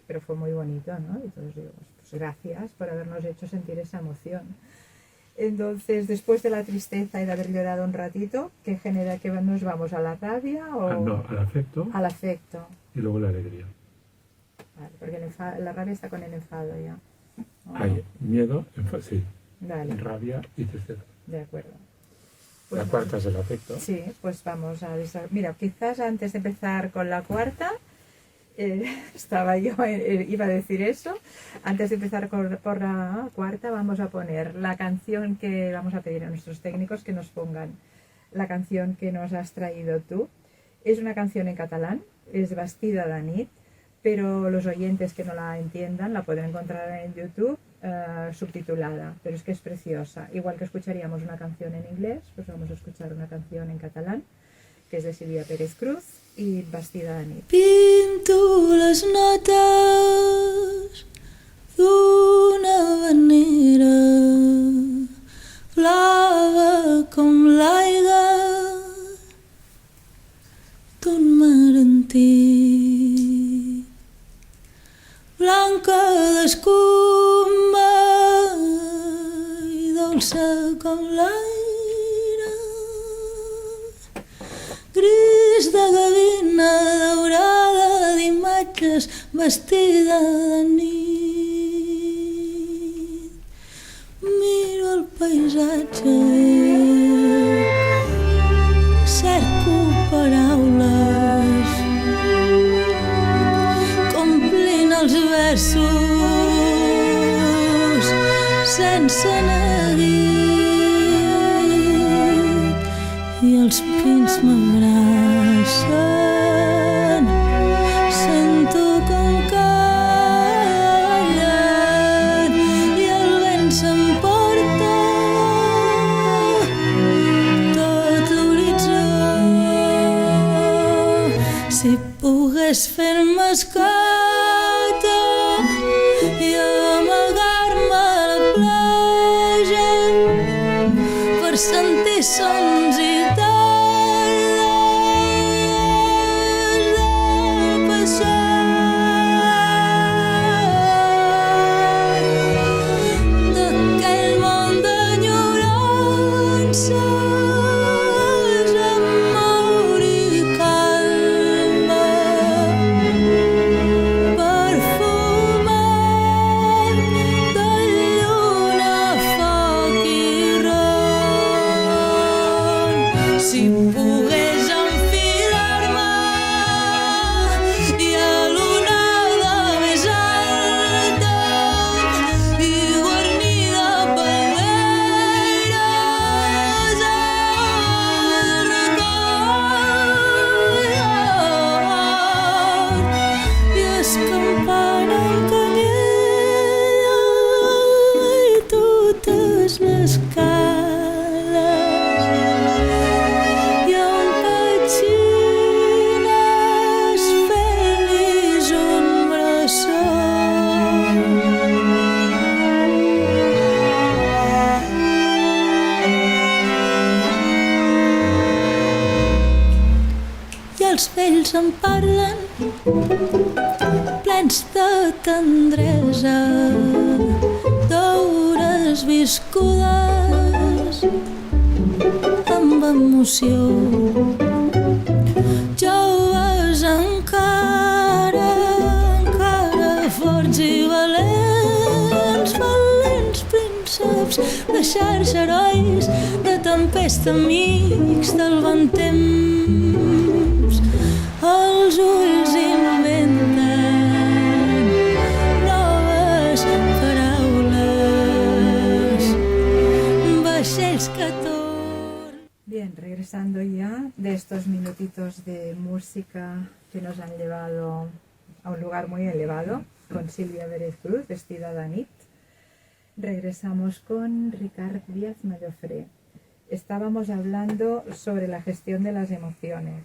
pero fue muy bonito, ¿no? Y entonces digo, pues gracias por habernos hecho sentir esa emoción. Entonces, después de la tristeza y de haber llorado un ratito, ¿qué genera que nos vamos a la rabia o...? No, al afecto. Al afecto. Y luego la alegría. Vale, porque la rabia está con el enfado ya. Hay miedo, sí. Vale. Rabia y tristeza. De acuerdo. Pues la cuarta es el afecto. Sí, pues vamos a... Mira, quizás antes de empezar con la cuarta... iba a decir eso. Antes de empezar por la cuarta, vamos a poner la canción que vamos a pedir a nuestros técnicos que nos pongan. La canción que nos has traído tú es una canción en catalán, es Vestida de nit, pero los oyentes que no la entiendan la pueden encontrar en YouTube subtitulada, pero es que es preciosa. Igual que escucharíamos una canción en inglés, pues vamos a escuchar una canción en catalán, que és de Sílvia Pérez Cruz i Vestida de nit. Pinto les notes d'una manera blava com l'aigua d'un mar antic, blanca d'escuma i dolça com l'aire, gris de gavina daurada d'imatges vestida de nit. Miro el paisatge, cerco paraules, complint els versos sense neguit, i els pins m'abracen, sento com callen i el vent s'emporta tot l'horitzó. Si pogués fer-me escota i amagar-me a la platja per sentir sons i els vells em parlen plens de tendresa, d'hores viscudes amb emoció. Joves encara forts i valents, valents princesses xarxa herois de tempesta amics del bon temps. Els ulls inventen noves paraules, vaixells que tornen. Bien, regresando ya de estos minutitos de música que nos han llevado a un lugar muy elevado, con Silvia Pérez Cruz, vestida de nit. Regresamos con Ricard Díaz Mallofré. Estábamos hablando sobre la gestión de las emociones.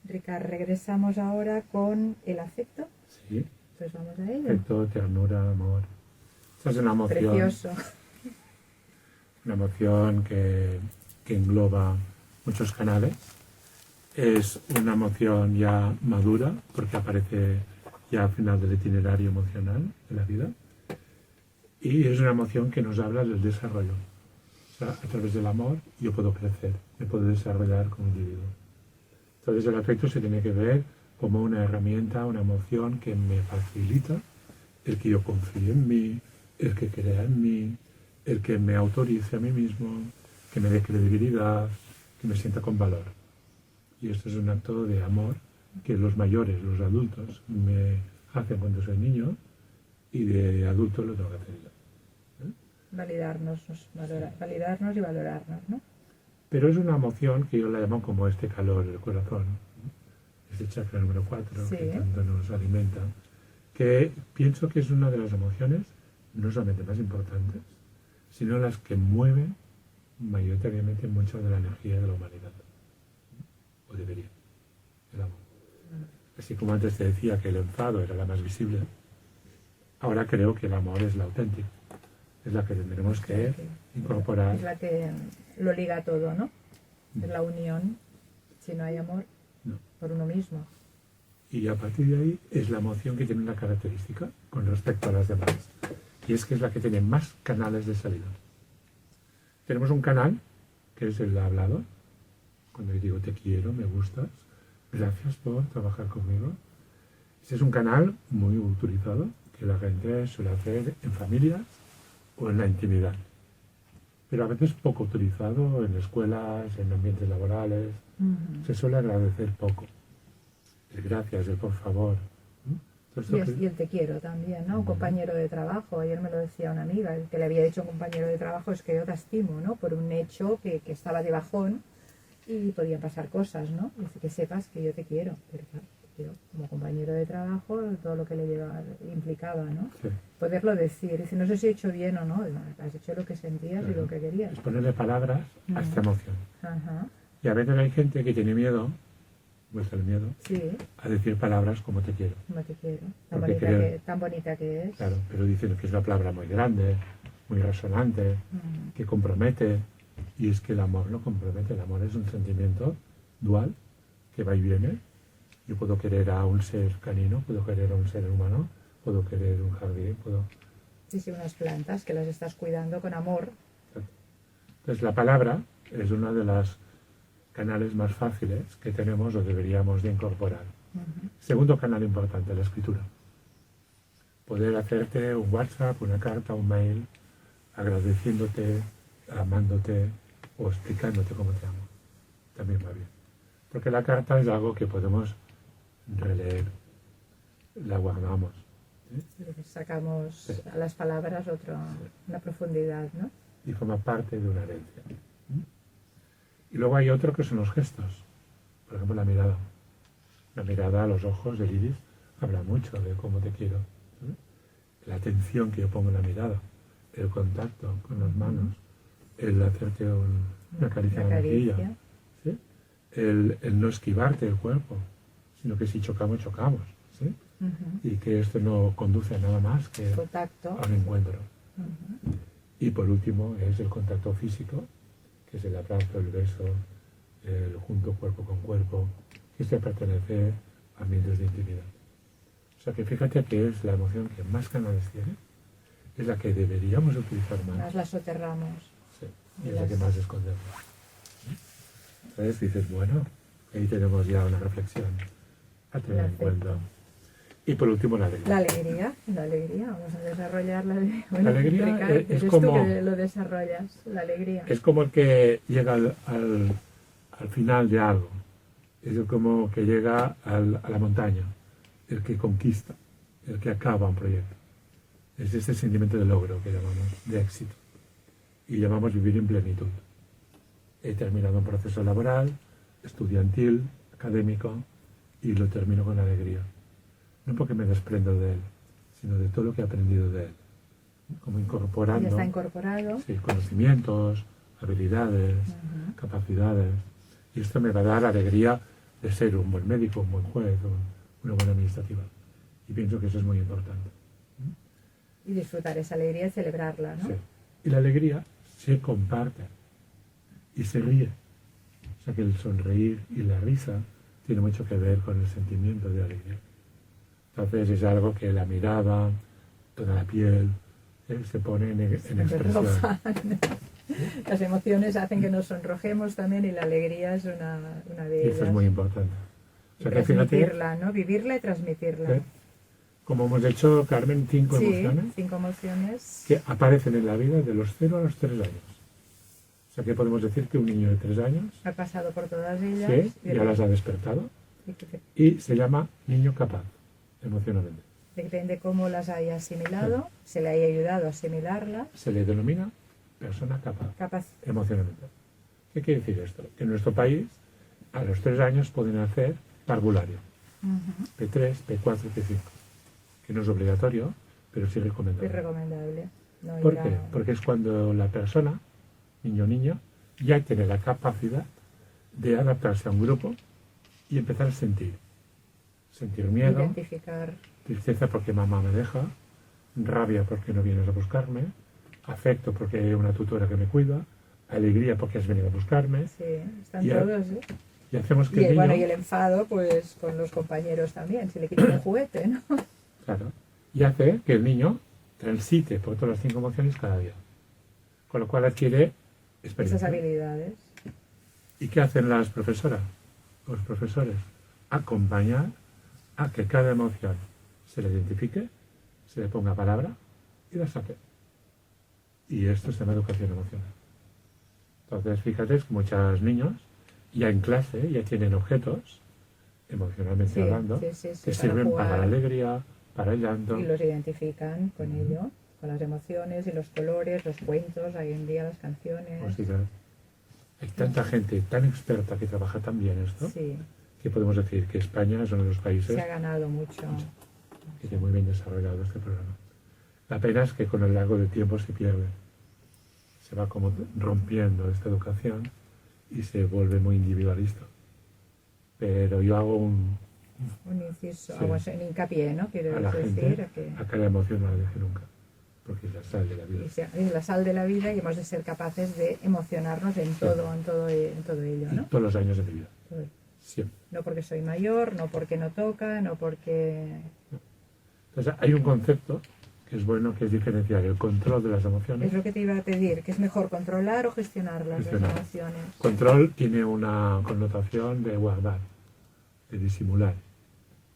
Ricard, regresamos ahora con el afecto. Sí. Pues vamos a ello. Afecto, ternura, amor. Esta es una emoción. Precioso. Una emoción que engloba muchos canales. Es una emoción ya madura, porque aparece ya al final del itinerario emocional de la vida. Y es una emoción que nos habla del desarrollo. O sea, a través del amor yo puedo crecer, me puedo desarrollar como individuo. Entonces el afecto se tiene que ver como una herramienta, una emoción que me facilita el que yo confíe en mí, el que crea en mí, el que me autorice a mí mismo, que me dé credibilidad, que me sienta con valor. Y esto es un acto de amor que los mayores, los adultos, me hacen cuando soy niño y de adulto lo tengo que hacer yo. Validarnos y valorarnos, ¿no? Pero es una emoción que yo la llamo como este calor del corazón, este chakra número 4, sí, que tanto nos alimenta, que pienso que es una de las emociones no solamente más importantes, sino las que mueven mayoritariamente mucha de la energía de la humanidad. O debería, el amor. Así como antes te decía que el enfado era la más visible, ahora creo que el amor es la auténtica, es la que tendremos que incorporar. Es la que lo liga todo, ¿no? Es la unión. Si no hay amor, no. Por uno mismo. Y a partir de ahí es la emoción que tiene una característica con respecto a las demás, y es que es la que tiene más canales de salida. Tenemos un canal, que es el hablado, cuando yo digo te quiero, me gustas, gracias por trabajar conmigo. Este es un canal muy utilizado, que la gente suele hacer en familias o en la intimidad, pero a veces poco utilizado en escuelas, en ambientes laborales. Se suele agradecer poco. El gracias, el por favor. Y el te quiero también, ¿no? Un compañero de trabajo, ayer me lo decía una amiga, el que le había dicho a un compañero de trabajo es que yo te estimo, ¿no? Por un hecho que estaba de bajón y podían pasar cosas, ¿no? Dice que sepas que yo te quiero, pero claro, yo, como compañero de trabajo, todo lo que le implicaba, ¿no? Sí. Poderlo decir, dice, no sé si he hecho bien o no, has hecho lo que sentías y lo que querías. Es ponerle palabras a esta emoción. Ajá. Y a veces hay gente que tiene miedo, muestra el miedo, Sí. a decir palabras como te quiero. Como te quiero. Porque Tan bonita que es. Claro, pero dicen que es una palabra muy grande, muy resonante, que compromete. Y es que el amor no compromete, el amor es un sentimiento dual que va y viene. Yo puedo querer a un ser canino, puedo querer a un ser humano, puedo querer un jardín, puedo... Sí, unas plantas que las estás cuidando con amor. Entonces la palabra es una de las canales más fáciles que tenemos o deberíamos de incorporar. Segundo canal importante, la escritura. Poder hacerte un WhatsApp, una carta, un mail, agradeciéndote, amándote o explicándote cómo te amo. También va bien. Porque la carta es algo que podemos releer, la guardamos. Sacamos a las palabras una profundidad, ¿no? Y forma parte de una herencia. Y luego hay otro que son los gestos. Por ejemplo, la mirada. La mirada a los ojos del iris habla mucho de cómo te quiero. La atención que yo pongo en la mirada, el contacto con las manos, el hacerte una caricia en la mejilla, ¿sí? El no esquivarte el cuerpo, sino que si chocamos, chocamos. ¿Sí? Y que esto no conduce a nada más que contacto. A un encuentro. Y por último es el contacto físico, que es el abrazo, el beso, el junto cuerpo con cuerpo, que este pertenece a ambientes de intimidad. O sea que fíjate que es la emoción que más canales tiene, es la que deberíamos utilizar más. Más la soterramos. Sí, y es la que más escondemos. Entonces dices, bueno, ahí tenemos ya una reflexión a tener en cuenta. Y por último, la alegría. La alegría, vamos a desarrollar la alegría. La alegría es como... tú que lo desarrollas, la alegría. Es como el que llega al final de algo. Es como que llega a la montaña, el que conquista, el que acaba un proyecto. Es este sentimiento de logro que llamamos, de éxito. Y llamamos vivir en plenitud. He terminado un proceso laboral, estudiantil, académico, y lo termino con alegría. No porque me desprendo de él, sino de todo lo que he aprendido de él. Como incorporando... Ya está incorporado. Sí, conocimientos, habilidades, capacidades. Y esto me va a dar la alegría de ser un buen médico, un buen juez, una buena administrativa. Y pienso que eso es muy importante. Y disfrutar esa alegría y celebrarla, ¿no? Sí. Y la alegría se comparte y se ríe. O sea que el sonreír y la risa tiene mucho que ver con el sentimiento de alegría. Entonces es algo que la mirada, toda la piel, se pone en expresión. Las emociones hacen que nos sonrojemos también y la alegría es una de ellas. Eso es muy importante. O sea, que transmitirla, ¿no? Vivirla y transmitirla. Como hemos hecho, Carmen, 5 emociones. 5 emociones. Que aparecen en la vida de los 0 a los 3 años. O sea, que podemos decir que un niño de 3 años... Ha pasado por todas ellas. Sí, ya las ha despertado. Y se llama niño capaz, emocionalmente. Depende cómo las haya asimilado, se le haya ayudado a asimilarlas. Se le denomina persona capaz. Emocionalmente. ¿Qué quiere decir esto? Que en nuestro país, a los 3 años pueden hacer parvulario. P3, P4, P5. Que no es obligatorio, pero sí recomendable. Es recomendable. No ¿Por qué? Porque es cuando la persona, niño o niña, ya tiene la capacidad de adaptarse a un grupo y empezar a sentir. Sentir miedo, identificar. Tristeza porque mamá me deja, rabia porque no vienes a buscarme, afecto porque hay una tutora que me cuida, alegría porque has venido a buscarme. Sí, están todos, ¿eh? Y hacemos que el niño... Bueno, y el enfado, pues, con los compañeros también, si le quitan el juguete, ¿no? Claro. Y hace que el niño transite por todas las 5 emociones cada día. Con lo cual adquiere experiencia. Esas habilidades. ¿Y qué hacen las profesoras? Los profesores. Acompañar a que cada emoción se le identifique, se le ponga palabra y la saque. Y esto se llama educación emocional. Entonces, fíjate que muchos niños ya en clase ya tienen objetos, emocionalmente hablando, que sirven para la alegría, para el llanto. Y los identifican con ello, con las emociones y los colores, los cuentos, hoy en día las canciones. Pues sí, claro. Hay tanta gente tan experta que trabaja tan bien esto, que podemos decir que España es uno de los países... Se ha ganado mucho. Que tiene muy bien desarrollado este programa. La pena es que con el largo del tiempo se pierde. Se va como rompiendo esta educación y se vuelve muy individualista. Pero yo hago un inciso, un hincapié, ¿no? Quiero a la decir gente, a que la emoción no la deje nunca, porque es la sal de la vida. Es la sal de la vida y hemos de ser capaces de emocionarnos en todo ello, ¿no? Y todos los años de mi vida. Siempre. No porque soy mayor, no porque no toca, no porque... Entonces hay un concepto que es bueno, que es diferenciar el control de las emociones. Es lo que te iba a pedir, que es mejor controlar o gestionar las emociones. Control tiene una connotación de guardar, de disimular,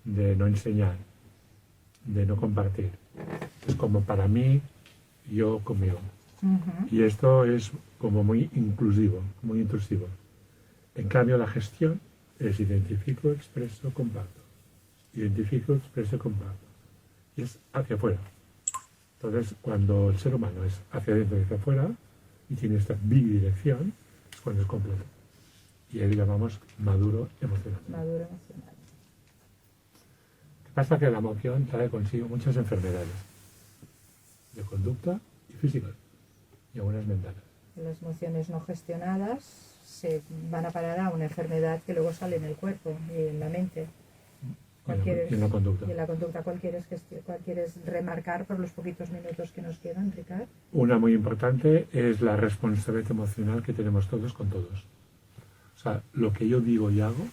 de no enseñar, de no compartir. Es como para mí, yo conmigo. Y esto es como muy inclusivo, muy intrusivo. En cambio, la gestión es identifico, expreso, comparto. Identifico, expreso, comparto. Y es hacia afuera. Entonces, cuando el ser humano es hacia adentro y hacia afuera, y tiene esta bidirección, es cuando es completo. Y ahí llamamos maduro emocional. Maduro emocional. ¿Qué pasa? Que la emoción trae consigo muchas enfermedades, de conducta y físicas, y algunas mentales. Las emociones no gestionadas se van a parar a una enfermedad que luego sale en el cuerpo y en la mente. Y en la conducta. Y en la conducta, ¿cuál quieres remarcar por los poquitos minutos que nos quedan, Ricard? Una muy importante es la responsabilidad emocional que tenemos todos con todos. O sea, lo que yo digo y hago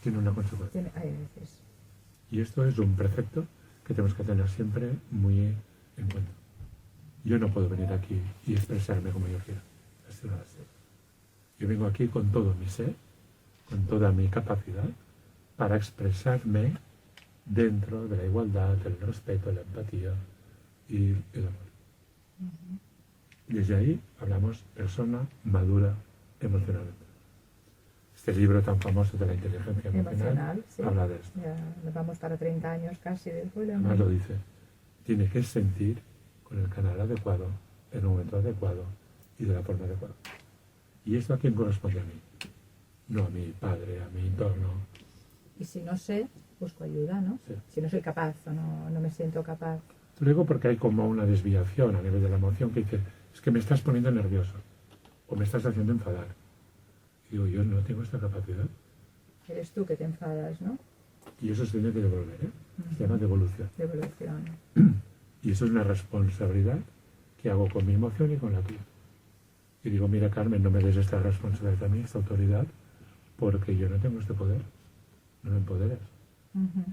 tiene una consecuencia. Hay veces. Y esto es un precepto que tenemos que tener siempre muy en cuenta. Yo no puedo venir aquí y expresarme como yo quiera. Esto no va a ser. Yo vengo aquí con todo mi ser, con toda mi capacidad, para expresarme dentro de la igualdad, el respeto, la empatía y el amor. Desde ahí hablamos persona madura emocionalmente. Este libro tan famoso de la inteligencia emocional sí. habla de esto. Ya nos vamos para 30 años casi del problema. Además lo dice, tiene que sentir con el canal adecuado, en el momento adecuado y de la forma adecuada. ¿Y esto a quién corresponde a mí? No a mi padre, a mi entorno. Y si no sé, busco ayuda, ¿no? Sí. Si no soy capaz o no me siento capaz. Te lo digo porque hay como una desviación a nivel de la emoción que dice, es que me estás poniendo nervioso o me estás haciendo enfadar. Y digo, yo no tengo esta capacidad. Eres tú que te enfadas, ¿no? Y eso se tiene que devolver, ¿eh? Se llama devolución. Devolución. Y eso es una responsabilidad que hago con mi emoción y con la tuya. Y digo, mira Carmen, no me des esta responsabilidad a mí, esta autoridad, porque yo no tengo este poder. No me empoderas.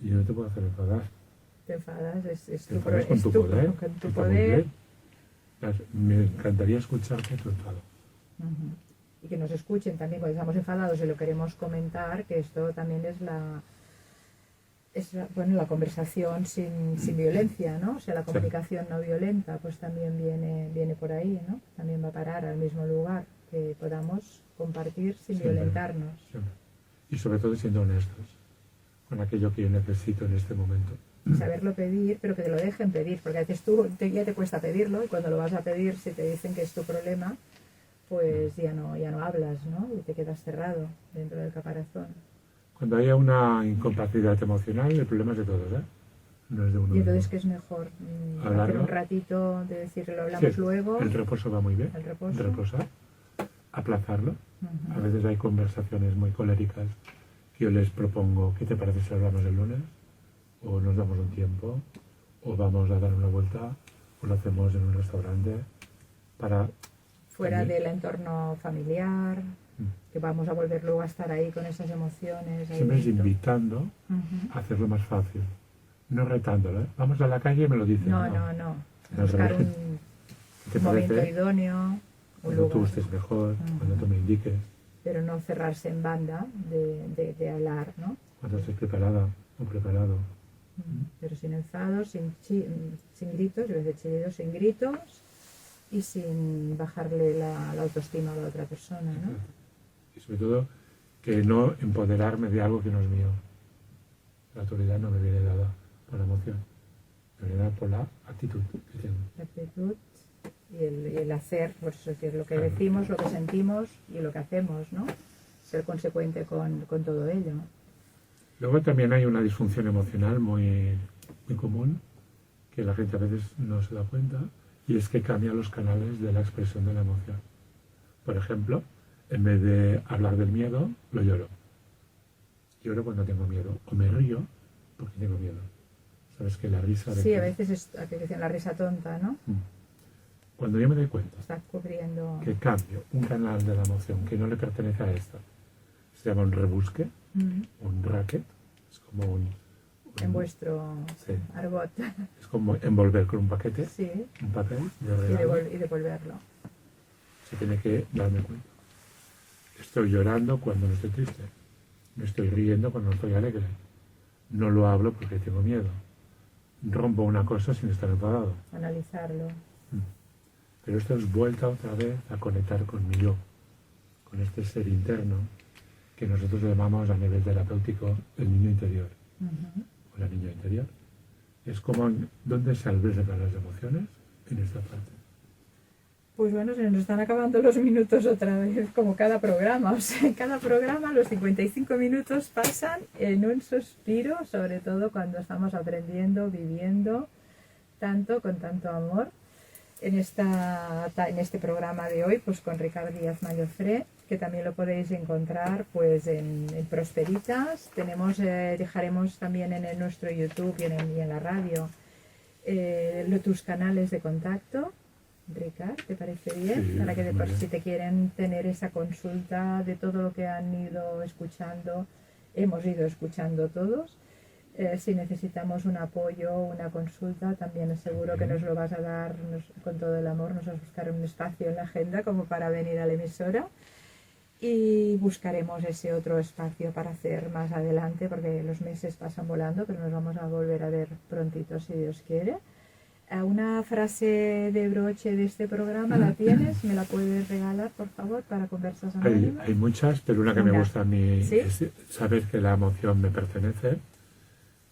Y yo no te puedo hacer enfadar. Te enfadas, es Te tu enfadas con tu poder. Con tu Está poder. muy bien. Me encantaría escucharte tu enfado. Y que nos escuchen también cuando estamos enfadados y lo queremos comentar, que esto también es la conversación sin violencia, ¿no? O sea, la comunicación no violenta, pues también viene por ahí, ¿no? También va a parar al mismo lugar, que podamos compartir sin violentarnos. Siempre. Y sobre todo siendo honestos con aquello que yo necesito en este momento. Saberlo pedir, pero que te lo dejen pedir, porque a veces ya te cuesta pedirlo y cuando lo vas a pedir, si te dicen que es tu problema, pues ya no hablas, ¿no? Y te quedas cerrado dentro del caparazón. Cuando haya una incapacidad emocional, el problema es de todos, ¿eh? No es de uno. Y entonces, ¿qué es mejor? Hacer un ratito de decir, lo hablamos luego. El reposo va muy bien. El reposo. Reposar. Aplazarlo. A veces hay conversaciones muy coléricas que yo les propongo, ¿qué te parece si hablamos el lunes? O nos damos un tiempo, o vamos a dar una vuelta, o lo hacemos en un restaurante para... Fuera del entorno familiar, que vamos a volver luego a estar ahí con esas emociones. Siempre es invitando a hacerlo más fácil, no retándolo, ¿eh? Vamos a la calle y me lo dicen. No. Buscar un momento idóneo. Cuando tú estés mejor, cuando tú me indiques. Pero no cerrarse en banda de hablar, ¿no? Cuando estés preparada o preparado. Pero sin enfados, sin gritos, yo les he chillido sin gritos y sin bajarle la autoestima a la otra persona, ¿no? Y sobre todo, que no empoderarme de algo que no es mío. La autoridad no me viene dada por la emoción, me viene dada por la actitud que tengo. La actitud y el hacer, pues eso es lo que decimos, lo que sentimos y lo que hacemos, ¿no? Ser consecuente con todo ello. Luego también hay una disfunción emocional muy común, que la gente a veces no se da cuenta, y es que cambia los canales de la expresión de la emoción. Por ejemplo, en vez de hablar del miedo, lo lloro. Lloro cuando tengo miedo, o me río porque tengo miedo. ¿Sabes que la risa... Sí, a veces es la risa tonta, ¿no? Cuando yo me doy cuenta está cubriendo... que cambio un canal de la emoción que no le pertenece a esta, se llama un rebusque, un racket, es como un en vuestro argot. Es como envolver con un paquete, sí, un papel de regalo, y devolverlo. Se tiene que darme cuenta. Estoy llorando cuando no estoy triste. Me estoy riendo cuando no estoy alegre. No lo hablo porque tengo miedo. Rompo una cosa sin estar enfadado. Analizarlo. Pero esto es vuelta otra vez a conectar con mi yo, con este ser interno que nosotros llamamos a nivel terapéutico el niño interior o la niña interior. Es como donde se albergan las emociones en esta parte. Pues bueno, se nos están acabando los minutos otra vez, como cada programa. O sea, en cada programa los 55 minutos pasan en un suspiro, sobre todo cuando estamos aprendiendo, viviendo tanto, con tanto amor. En este programa de hoy, pues con Ricard Díaz Mallofré, que también lo podéis encontrar pues en Prosperitas. Dejaremos también en nuestro YouTube y en la radio tus canales de contacto. Ricard, ¿te parece bien? Sí, para que si te quieren tener esa consulta de todo lo que han ido escuchando, hemos ido escuchando todos. Si necesitamos un apoyo, una consulta, también seguro que nos lo vas a dar con todo el amor, nos vas a buscar un espacio en la agenda como para venir a la emisora. y buscaremos ese otro espacio para hacer más adelante, porque los meses pasan volando, pero nos vamos a volver a ver prontito si Dios quiere. Una frase de broche de este programa, ¿la tienes? ¿Me la puedes regalar, por favor, para Conversas Anónimas? Hay muchas, pero una que me gusta a mí ¿Sí? es saber que la emoción me pertenece,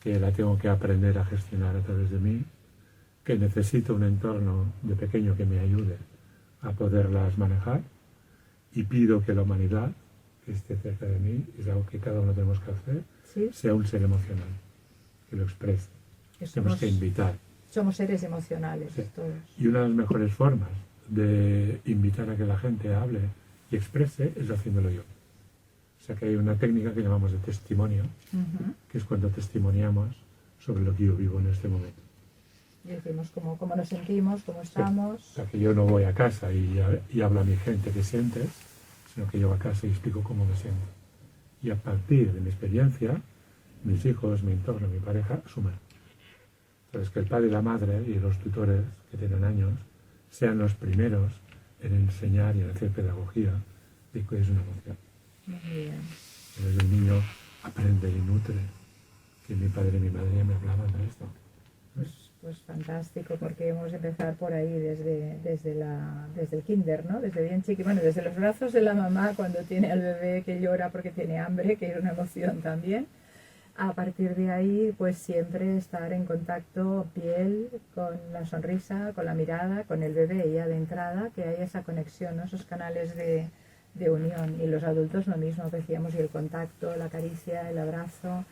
que la tengo que aprender a gestionar a través de mí, que necesito un entorno de pequeño que me ayude a poderlas manejar, y pido que la humanidad que esté cerca de mí, es algo que cada uno tenemos que hacer, ¿Sí? sea un ser emocional, que lo exprese. Tenemos que invitar. Somos seres emocionales, Sí. todos. Y una de las mejores formas de invitar a que la gente hable y exprese es haciéndolo yo. O sea que hay una técnica que llamamos de testimonio, que es cuando testimoniamos sobre lo que yo vivo en este momento. Y decimos cómo nos sentimos, cómo estamos. Sí. O sea que yo no voy a casa y hablo a mi gente qué sientes, sino que yo a casa y explico cómo me siento. Y a partir de mi experiencia, mis hijos, mi entorno, mi pareja, suman. Entonces que el padre y la madre y los tutores que tienen años sean los primeros en enseñar y en hacer pedagogía de qué es una emoción. Muy bien. Entonces el niño aprende y nutre, que mi padre y mi madre me hablaban de esto. Pues fantástico, porque hemos de empezar por ahí desde el kinder, ¿no? Desde bien chiquito, bueno, desde los brazos de la mamá cuando tiene al bebé que llora porque tiene hambre, que es una emoción también. A partir de ahí, pues siempre estar en contacto piel, con la sonrisa, con la mirada, con el bebé ya de entrada, que hay esa conexión, ¿no? Esos canales de unión. Y los adultos lo mismo que decíamos, y el contacto, la caricia, el abrazo,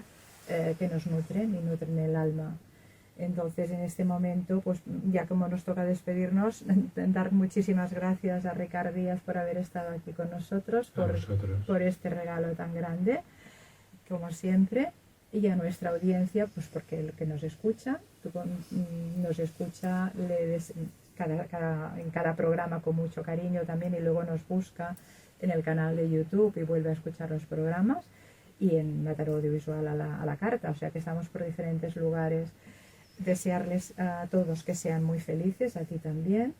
que nos nutren y nutren el alma. Entonces, en este momento, pues ya como nos toca despedirnos, dar muchísimas gracias a Ricard Díaz por haber estado aquí con nosotros, por este regalo tan grande, como siempre, y a nuestra audiencia, pues porque el que nos escucha, nos escucha en cada programa con mucho cariño también, y luego nos busca en el canal de YouTube y vuelve a escuchar los programas, y en Mataró Audiovisual a la carta, o sea que estamos por diferentes lugares. Desearles a todos que sean muy felices, a ti también,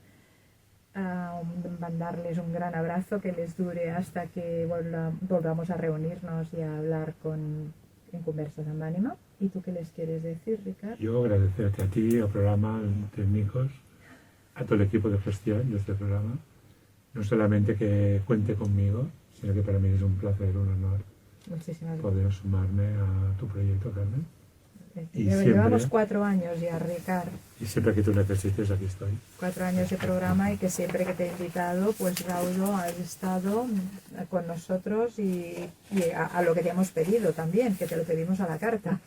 mandarles un gran abrazo que les dure hasta que volvamos a reunirnos y a hablar en Conversas amb Ànima. ¿Y tú qué les quieres decir, Ricard? Yo agradecerte a ti, al programa, a los técnicos, a todo el equipo de gestión de este programa. No solamente que cuente conmigo, sino que para mí es un placer, un honor poder sumarme a tu proyecto, Carmen. Y llevamos 4 años ya, Ricard. Y siempre que tú necesites, aquí estoy. 4 años de programa, y que siempre que te he invitado, pues Raudo has estado con nosotros y a lo que te hemos pedido también, que te lo pedimos a la carta.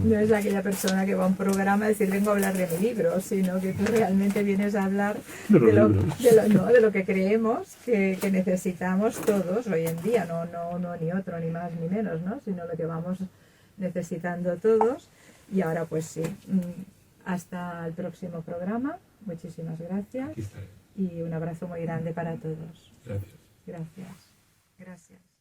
No es aquella persona que va a un programa a decir vengo a hablar de mi libro, sino que tú realmente vienes a hablar de lo que creemos que necesitamos todos hoy en día, no ni otro, ni más ni menos, ¿no? Sino lo que vamos necesitando todos. Y ahora pues sí, hasta el próximo programa. Muchísimas gracias y un abrazo muy grande para todos. Gracias. Gracias.